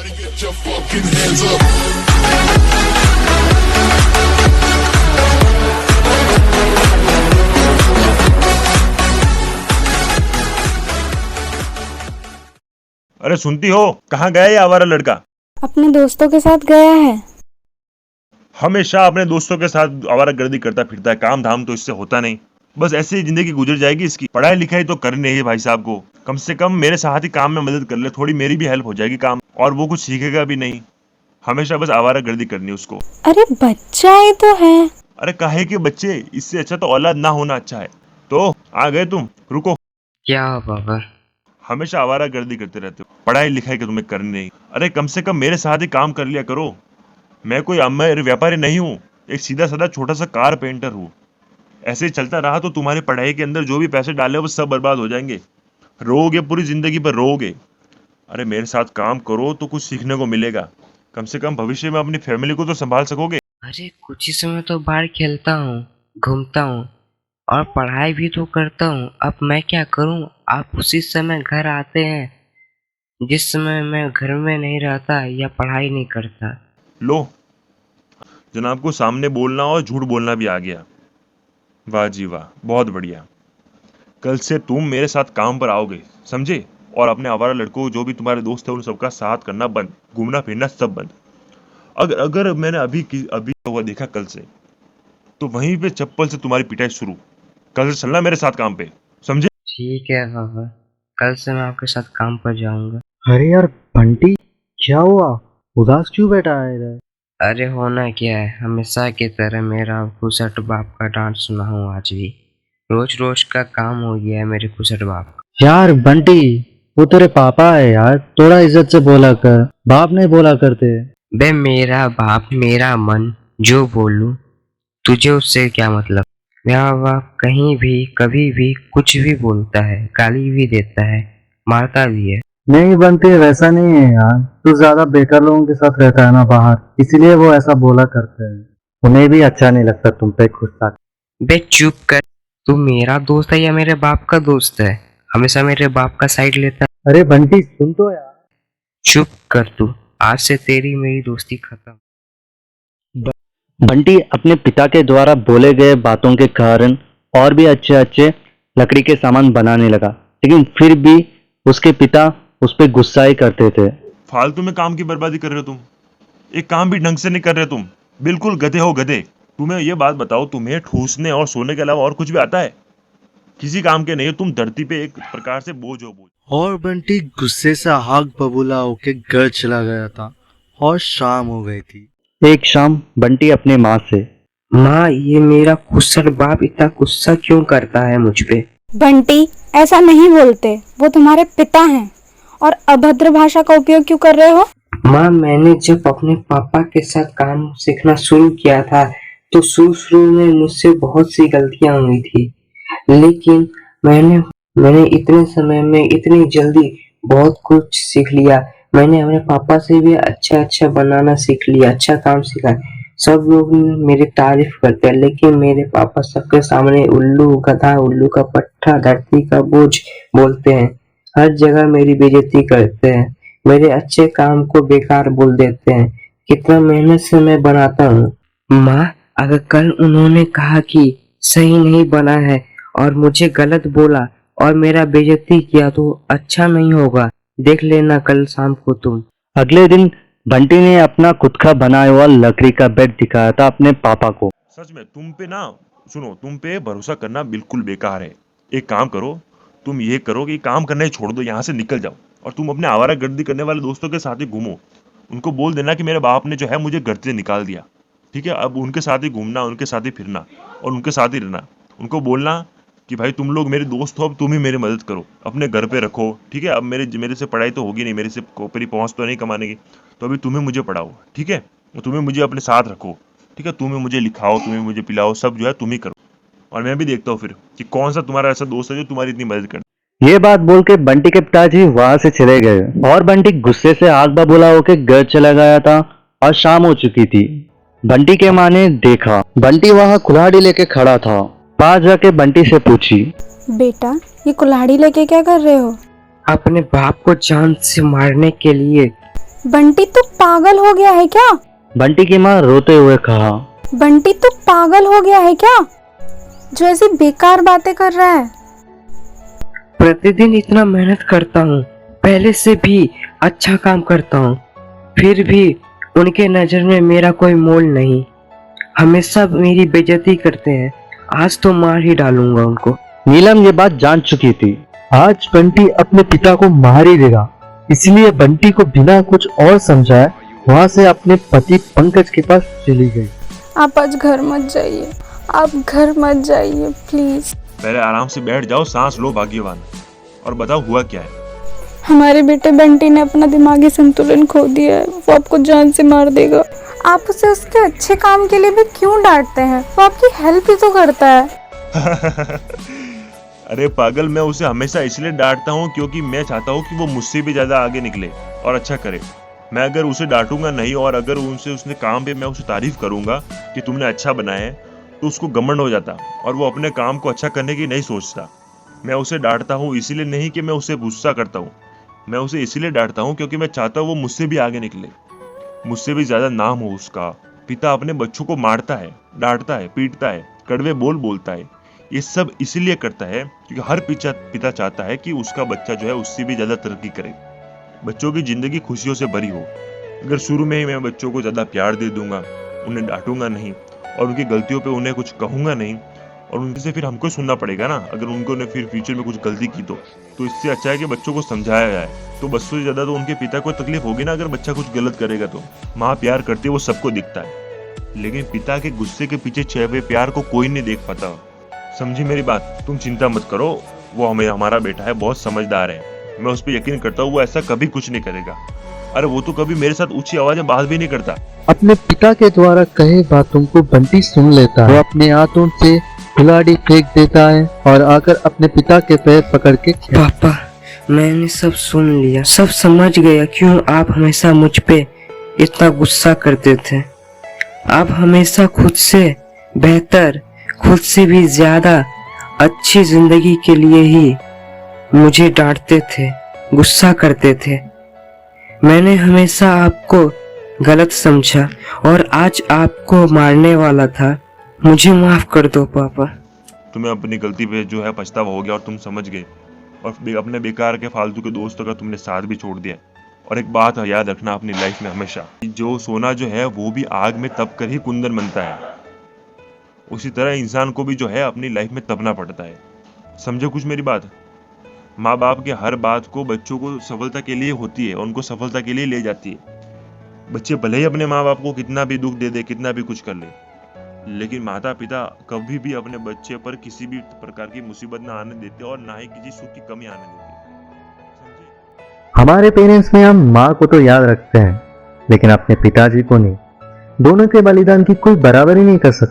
Get your fucking hands up. अरे सुनती हो, कहाँ गया ये आवारा लड़का? अपने दोस्तों के साथ गया है। हमेशा अपने दोस्तों के साथ आवारागर्दी करता फिरता है, काम धाम तो इससे होता नहीं। बस ऐसे ही जिंदगी गुजर जाएगी इसकी। पढ़ाई लिखाई तो करनी है भाई साहब को, कम से कम मेरे साथ ही काम में मदद कर ले, थोड़ी मेरी भी हेल्प हो जाएगी काम, और वो कुछ सीखेगा भी नहीं। हमेशा बस आवारागर्दी करनी उसको। अरे बच्चा ही तो है। अरे काहे के बच्चे, इससे अच्छा तो औलाद ना होना अच्छा है। तो आ गए तुम, रुको। क्या बाबा? हमेशा आवारागर्दी करते रहते हो, पढ़ाई लिखाई का तुम्हें करनी नहीं। अरे कम से कम मेरे साथ ही काम कर लिया करो। मैं कोई अमीर व्यापारी नहीं हूँ, एक सीधा साधा छोटा सा कारपेंटर हूँ। ऐसे ही चलता रहा तो तुम्हारी पढ़ाई के अंदर जो भी पैसे डाले वो सब बर्बाद हो जाएंगे, रोओगे पूरी जिंदगी पर रोओगे। अरे मेरे साथ काम करो तो कुछ सीखने को मिलेगा, कम से कम भविष्य में अपनी फैमिली को तो संभाल सकोगे। अरे कुछ ही समय तो बाहर खेलता हूँ, घूमता हूँ और पढ़ाई भी तो करता हूँ। अब मैं क्या करूँ? आप उसी समय घर आते हैं जिस समय मैं घर में नहीं रहता या पढ़ाई नहीं करता। लो, जनाब को सामने बोलना और झूठ बोलना भी आ गया। वाह जी वाह, बहुत बढ़िया। कल से तुम मेरे साथ काम पर आओगे, समझे? और अपने आवारा लड़कों जो भी तुम्हारे दोस्त है उन सबका साथ करना बंद, घूमना फिरना सब बंद। अगर अगर मैंने अभी हुआ देखा कल से, तो वहीं पे चप्पल से तुम्हारी पिटाई शुरू। कल से चलना मेरे साथ काम पे, समझे? ठीक है बाबा, कल से मैं आपके साथ काम पर जाऊंगा। अरे यार बंटी, क्या हुआ? उदास क्यों बैठा है इधर? अरे होना क्या है, हमेशा की तरह मेरा खुसट बाप का डांट सुना हूँ आज भी। रोज रोज का काम हो गया है मेरे खुसट बाप का। यार बंटी, वो तेरे पापा है यार, थोड़ा इज्जत से बोला कर, बाप नहीं बोला करते। बे मेरा बाप मेरा मन, जो बोलूं तुझे उससे क्या मतलब? मेरा बाप कहीं भी कभी भी कुछ भी बोलता है, गाली भी देता है, मारता भी है। नहीं बंटी, वैसा नहीं है यार, तू ज्यादा बेकार लोगों के साथ रहता है ना बाहर, इसलिए वो ऐसा बोला करते हैं। उन्हें भी अच्छा नहीं लगता तुम पे गुस्सा। बे चुप कर, तू मेरा दोस्त है या मेरे बाप का दोस्त है? हमेशा मेरे बाप का साइड लेता है। अरे बंटी सुन तो यार। चुप कर तू, आज से तेरी मेरी दोस्ती खत्म। बंटी अपने पिता के द्वारा बोले गए बातों के कारण और भी अच्छे अच्छे लकड़ी के सामान बनाने लगा, लेकिन फिर भी उसके पिता उस पर गुस्सा ही करते थे। फालतू में काम की बर्बादी कर रहे हो तुम, एक काम भी ढंग से नहीं कर रहे तुम, बिल्कुल गधे हो गधे। तुम्हें ये बात बताओ, तुम्हें ठूसने और सोने के अलावा और कुछ भी आता है? किसी काम के नहीं हो तुम, धरती पे एक प्रकार से बोझ हो, बोझ। और बंटी गुस्से से आग बबूला होके घर चला गया था और शाम हो गई थी। एक शाम बंटी अपने माँ से, माँ, ये मेरा खुसट बाप इतना गुस्सा क्यों करता है मुझ पे? बंटी, ऐसा नहीं बोलते, वो तुम्हारे पिता हैं। और अभद्र भाषा का उपयोग क्यों कर रहे हो? माँ, मैंने जब अपने पापा के साथ काम सीखना शुरू किया था तो शुरू में मुझसे बहुत सी गलतियां हुई थी, लेकिन मैंने इतने समय में इतनी जल्दी बहुत कुछ सीख लिया। मैंने अपने पापा से भी अच्छा बनाना सीख लिया, अच्छा काम सीखा। सब लोग मेरी तारीफ करते हैं, लेकिन मेरे पापा सबके सामने उल्लू गधा, उल्लू का पट्टा, धरती का बोझ बोलते हैं। हर जगह मेरी बेइज्जती करते हैं, मेरे अच्छे काम को बेकार बोल देते हैं। कितना मेहनत से मैं बनाता हूँ। माँ, अगर कल उन्होंने कहा कि सही नहीं बना है और मुझे गलत बोला और मेरा बेइज्जती किया तो अच्छा नहीं होगा। देख लेना कल शाम को तुम। अगले दिन बंटी ने अपना खुद का बनाया हुआ लकड़ी का बेड दिखाया था अपने पापा को। सच में तुम पे ना, सुनो, तुम पे भरोसा करना बिल्कुल बेकार है। एक काम करो, तुम ये करो कि काम करना ही छोड़ दो, यहाँ से निकल जाओ और तुम अपने आवारागर्दी करने वाले दोस्तों के साथ ही घूमो। उनको बोल देना कि मेरे बाप ने जो है मुझे घर से निकाल दिया, ठीक है? अब उनके साथ ही घूमना, उनके साथ ही फिरना और उनके साथ ही रहना। उनको बोलना कि भाई तुम लोग मेरे दोस्त हो, अब तुम ही मेरी मदद करो, अपने घर पे रखो, ठीक है? अब मेरे से पढ़ाई तो होगी नहीं, मेरे से ऊपरी पहुँच तो नहीं कमाने की, तो अभी तुम्हें मुझे पढ़ाओ, ठीक है? तुम्हें मुझे अपने साथ रखो, ठीक है? तुम्हें मुझे लिखाओ, तुम्हें मुझे पिलाओ, सब जो है तुम ही करो। और मैं भी देखता हूँ फिर कि कौन सा तुम्हारा ऐसा दोस्त है जो तुम्हारी इतनी मदद करे। ये बात बोल के बंटी के पिताजी वहां से चले गए और बंटी गुस्से से आग बबूला होके घर चला गया था और शाम हो चुकी थी। बंटी के माँ ने देखा बंटी वहां कुल्हाड़ी लेके खड़ा था। पास जाके बंटी से पूछी, बेटा, ये कुल्हाड़ी लेके क्या कर रहे हो? अपने बाप को जान से मारने के लिए। बंटी तू पागल हो गया है क्या? बंटी की माँ रोते हुए कहा। बंटी तू पागल हो गया है क्या, जो ऐसी बेकार बातें कर रहा है? प्रतिदिन इतना मेहनत करता हूँ, पहले से भी अच्छा काम करता हूँ, फिर भी उनके नजर में मेरा कोई मोल नहीं। हमेशा मेरी बेइज्जती करते हैं। आज तो मार ही डालूंगा उनको। नीलम ये बात जान चुकी थी। आज बंटी अपने पिता को मार ही देगा, इसलिए बंटी को बिना कुछ और समझाए वहां से अपने पति पंकज के पास चली गई। आप आज घर मत जाइए, आप घर मत जाइए प्लीज। पहले आराम से बैठ जाओ, सांस लो भाग्यवान, और बताओ हुआ क्या है। हमारे बेटे बंटी ने अपना दिमागी संतुलन खो दिया है, वो आपको जान से मार देगा। आप उसे उसके अच्छे काम के लिए भी क्यों डांटते हैं? वो आपकी हेल्प ही तो करता है। अरे पागल, मैं उसे हमेशा इसलिए डांटता हूँ क्योंकि मैं चाहता हूँ कि वो मुझसे भी ज्यादा आगे निकले और अच्छा करे। मैं अगर उसे डांटूंगा नहीं और अगर उसने काम पे मैं उसे तारीफ करूंगा कि तुमने अच्छा बनाया है, तो उसको घमंड हो जाता और वो अपने काम को अच्छा करने की नहीं सोचता। मैं उसे डांटता हूँ इसीलिए नहीं कि मैं उसे गुस्सा करता हूँ, मैं उसे इसीलिए डांटता हूँ क्योंकि मैं चाहता हूँ वो मुझसे भी आगे निकले, मुझसे भी ज्यादा नाम हो उसका। पिता अपने बच्चों को मारता है, डांटता है, पीटता है, कड़वे बोल बोलता है, ये सब इसीलिए करता है क्योंकि हर पिता चाहता है कि उसका बच्चा जो है उससे भी ज्यादा तरक्की करे, बच्चों की जिंदगी खुशियों से भरी हो। अगर शुरू में ही मैं बच्चों को ज्यादा प्यार दे दूंगा, उन्हें डांटूंगा नहीं और उनकी गलतियों पे उन्हें कुछ कहूंगा नहीं और उनसे फिर हमको सुनना पड़ेगा ना, अगर उनको ने फिर फ्यूचर में कुछ गलती की तो इससे अच्छा है कि बच्चों को समझाया जाए। तो बच्चों से ज्यादा तो उनके पिता को तकलीफ होगी ना अगर बच्चा कुछ गलत करेगा तो। माँ प्यार करती है वो सबको दिखता है, लेकिन पिता के गुस्से के पीछे छिपे हुए प्यार को कोई नहीं देख पाता। समझी मेरी बात? तुम चिंता मत करो, वो हमारा बेटा है, बहुत समझदार है, मैं उस पर यकीन करता हूँ, वो ऐसा कभी कुछ नहीं करेगा। अरे वो तो कभी मेरे साथ ऊंची आवाज में बात भी नहीं करता। अपने पिता के द्वारा कहे बातों को बंटी सुन लेता है। वो अपने हाथों से खिलाड़ी फेंक देता है और आकर अपने पिता के पैर पकड़ के पापा, मैंने सब सुन लिया, सब समझ गया क्यों आप हमेशा मुझ पे इतना गुस्सा करते थे। आप हमेशा खुद से बेहतर, खुद से भी ज्यादा अच्छी जिंदगी के लिए ही मुझे डांटते थे, गुस्सा करते थे। मैंने हमेशा आपको गलत समझा और आज आपको मारने वाला था। मुझे माफ कर दो पापा। तुम्हें अपनी गलती पे जो है पछतावा हो गया और तुम समझ गए और अपने बेकार के फालतू के दोस्तों का तुमने साथ भी छोड़ दिया। और एक बात याद रखना अपनी लाइफ में हमेशा, जो सोना जो है वो भी आग में तप कर ही कुंदन बनता है, उसी तरह इंसान को भी जो है अपनी लाइफ में तपना पड़ता है। समझो कुछ मेरी बात? माँ बाप के हर बात को बच्चों को सफलता के लिए होती है और उनको सफलता के लिए ले जाती है। बच्चे भले ही अपने माँ बाप को कितना भी दुख दे दे, कितना भी कुछ कर ले, लेकिन माता पिता कभी भी अपने बच्चे पर किसी भी प्रकार की मुसीबत ना आने देते और ना ही किसी सुख की कमी आने देते। समझे? हमारे पेरेंट्स में हम माँ को तो याद रखते हैं, लेकिन अपने पिताजी को नहीं। दोनों के बलिदान की कोई बराबरी नहीं कर सकता।